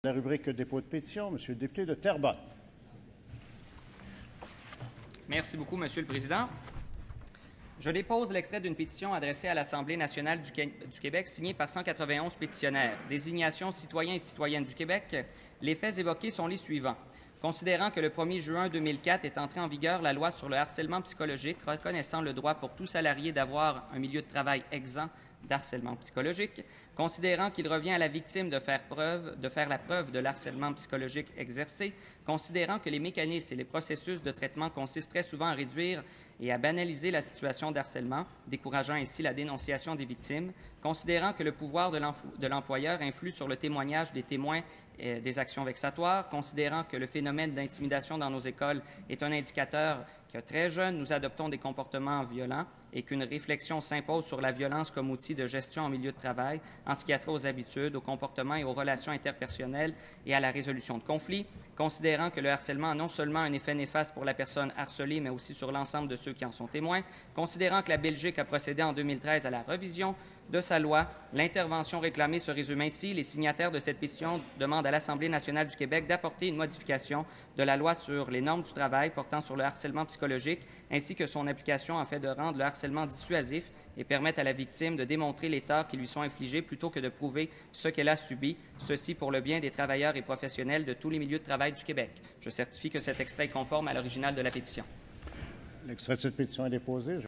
La rubrique dépôt de pétition, Monsieur le député de Terrebonne. Merci beaucoup, Monsieur le Président. Je dépose l'extrait d'une pétition adressée à l'Assemblée nationale du Québec signée par 191 pétitionnaires. Désignation citoyens et citoyennes du Québec. Les faits évoqués sont les suivants. Considérant que le 1er juin 2004 est entrée en vigueur la loi sur le harcèlement psychologique, reconnaissant le droit pour tout salarié d'avoir un milieu de travail exempt d'harcèlement psychologique, considérant qu'il revient à la victime de faire la preuve de l'harcèlement psychologique exercé, considérant que les mécanismes et les processus de traitement consistent très souvent à réduire et à banaliser la situation d'harcèlement, décourageant ainsi la dénonciation des victimes, considérant que le pouvoir de l'employeur influe sur le témoignage des témoins des actions vexatoires, considérant que le phénomène d'intimidation dans nos écoles est un indicateur que très jeunes, nous adoptons des comportements violents et qu'une réflexion s'impose sur la violence comme outil de gestion en milieu de travail en ce qui a trait aux habitudes, aux comportements et aux relations interpersonnelles et à la résolution de conflits, considérant que le harcèlement a non seulement un effet néfaste pour la personne harcelée, mais aussi sur l'ensemble de ceux qui en sont témoins, considérant que la Belgique a procédé en 2013 à la revision de sa loi. L'intervention réclamée se résume ainsi. Les signataires de cette pétition demandent à l'Assemblée nationale du Québec d'apporter une modification de la loi sur les normes du travail portant sur le harcèlement psychologique, ainsi que son application en fait de rendre le harcèlement dissuasif et permettre à la victime de démontrer les torts qui lui sont infligés plutôt que de prouver ce qu'elle a subi, ceci pour le bien des travailleurs et professionnels de tous les milieux de travail du Québec. Je certifie que cet extrait est conforme à l'original de la pétition. L'extrait de cette pétition est déposé.